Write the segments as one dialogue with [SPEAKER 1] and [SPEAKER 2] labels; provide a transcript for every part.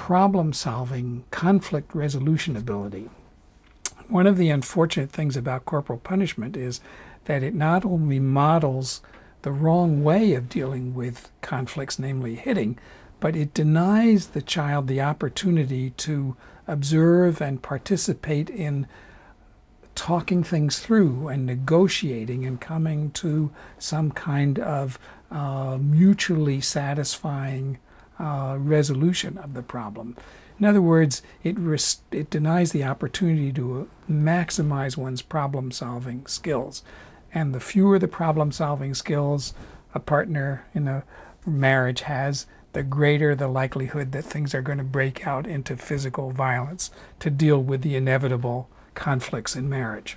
[SPEAKER 1] problem-solving, conflict resolution ability. One of the unfortunate things about corporal punishment is that it not only models the wrong way of dealing with conflicts, namely hitting, but it denies the child the opportunity to observe and participate in talking things through and negotiating and coming to some kind of mutually satisfying resolution of the problem. In other words, it denies the opportunity to maximize one's problem-solving skills. And the fewer the problem-solving skills a partner in a marriage has, the greater the likelihood that things are going to break out into physical violence to deal with the inevitable conflicts in marriage.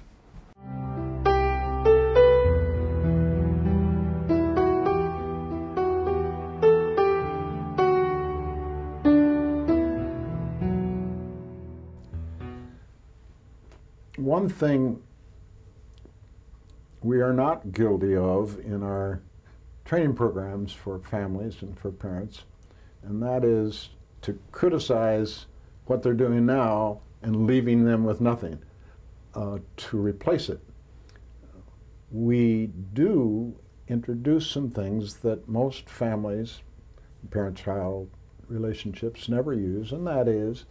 [SPEAKER 2] One thing we are not guilty of in our training programs for families and for parents, and that is to criticize what they're doing now and leaving them with nothing to replace it. We do introduce some things that most families, parent-child relationships never use, and that is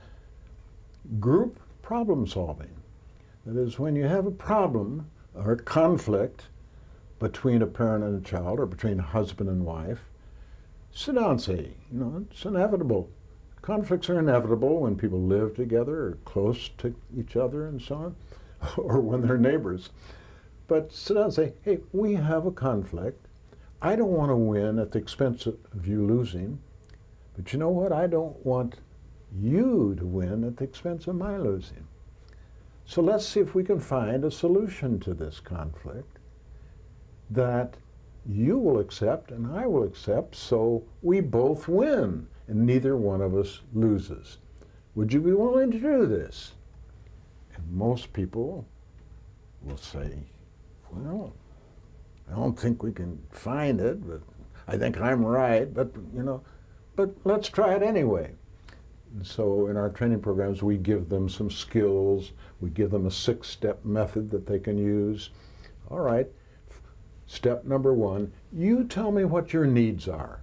[SPEAKER 2] group problem solving. That is, when you have a problem or a conflict between a parent and a child, or between a husband and wife, sit down and say, you know, it's inevitable. Conflicts are inevitable when people live together or close to each other and so on, or when they're neighbors. But sit down and say, hey, we have a conflict. I don't want to win at the expense of you losing, but you know what? I don't want you to win at the expense of my losing. So let's see if we can find a solution to this conflict that you will accept and I will accept, so we both win and neither one of us loses. Would you be willing to do this? And most people will say, well, I don't think we can find it, but I think I'm right, but you know, but let's try it anyway. And so in our training programs, we give them some skills. We give them a 6-step method that they can use. All right, step number 1, you tell me what your needs are.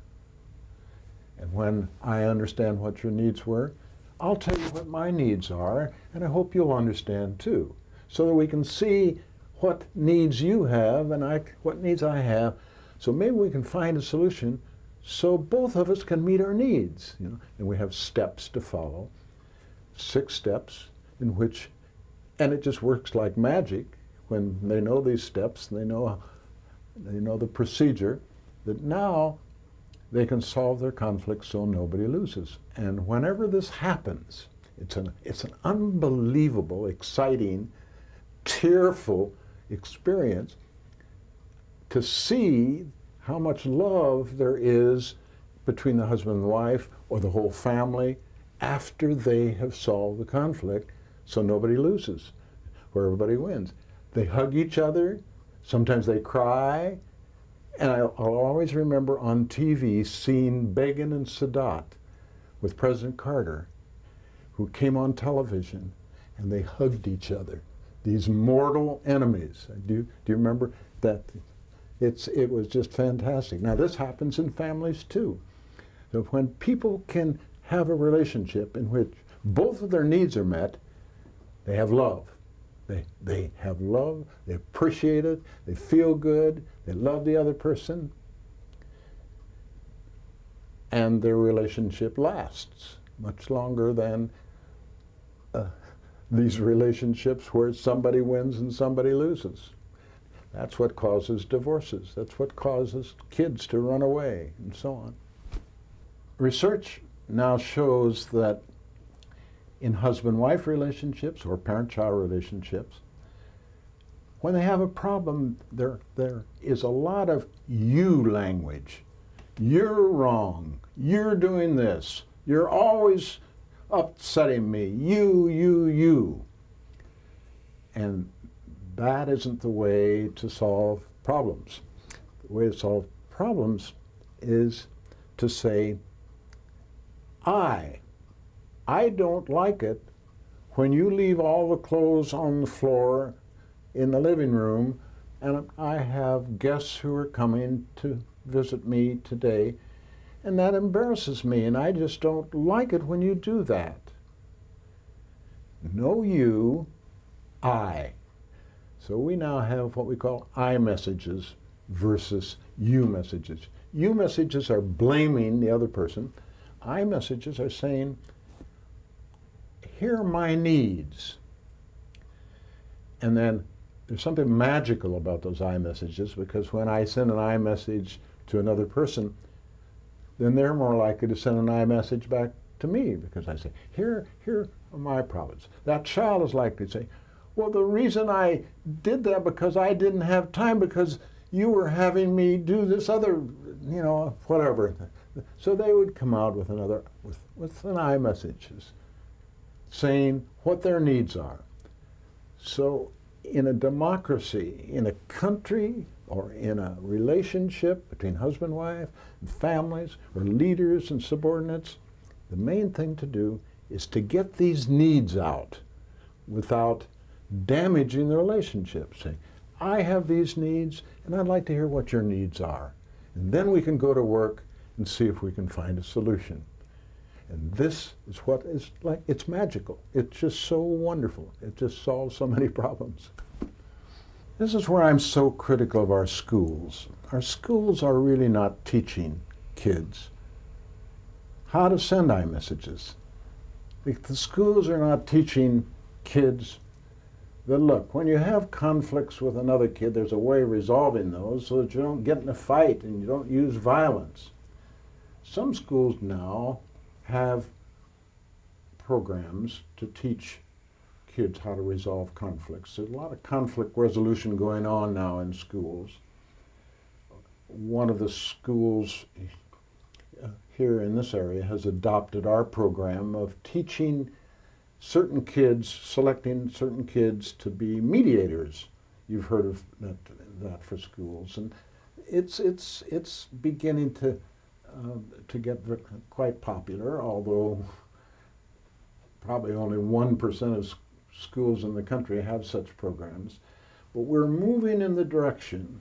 [SPEAKER 2] And when I understand what your needs were, I'll tell you what my needs are, and I hope you'll understand too, so that we can see what needs you have and what needs I have. So maybe we can find a solution so both of us can meet our needs, you know. And we have steps to follow, 6 steps in which, and it just works like magic when they know these steps and they know the procedure, that now they can solve their conflicts so nobody loses. And whenever this happens, it's an unbelievable, exciting, tearful experience to see how much love there is between the husband and wife or the whole family after they have solved the conflict, so nobody loses, where everybody wins. They hug each other, sometimes they cry, and I'll always remember on TV seeing Begin and Sadat with President Carter, who came on television, and they hugged each other, these mortal enemies. Do you remember that? It was just fantastic. Now this happens in families too. So when people can have a relationship in which both of their needs are met, they have love. They have love, they appreciate it, they feel good, they love the other person, and their relationship lasts much longer than these relationships where somebody wins and somebody loses. That's what causes divorces. That's what causes kids to run away, and so on. Research now shows that in husband-wife relationships or parent-child relationships, when they have a problem, there is a lot of you language. You're wrong. You're doing this. You're always upsetting me. You. And that isn't the way to solve problems. The way to solve problems is to say, I I don't like it when you leave all the clothes on the floor in the living room, and I have guests who are coming to visit me today, and that embarrasses me, and I just don't like it when you do that. No you, I. So we now have what we call I messages versus you messages. You messages are blaming the other person. I messages are saying, here are my needs. And then there's something magical about those I messages, because when I send an I message to another person, then they're more likely to send an I message back to me, because I say, here are my problems. That child is likely to say, well, the reason I did that because I didn't have time, because you were having me do this other, whatever. So they would come out with with an I messages saying what their needs are. So in a democracy, in a country, or in a relationship between husband and wife, and families, or leaders and subordinates, the main thing to do is to get these needs out without damaging the relationship. Say, I have these needs, and I'd like to hear what your needs are. And then we can go to work and see if we can find a solution. And this is what is like, it's magical. It's just so wonderful. It just solves so many problems. This is where I'm so critical of our schools. Our schools are really not teaching kids how to send iMessages. The schools are not teaching kids that, look, when you have conflicts with another kid, there's a way of resolving those so that you don't get in a fight and you don't use violence. Some schools now have programs to teach kids how to resolve conflicts. There's a lot of conflict resolution going on now in schools. One of the schools here in this area has adopted our program of teaching certain kids, selecting certain kids to be mediators. You've heard of that for schools, and it's beginning to get quite popular, although probably only 1% of schools in the country have such programs. But we're moving in the direction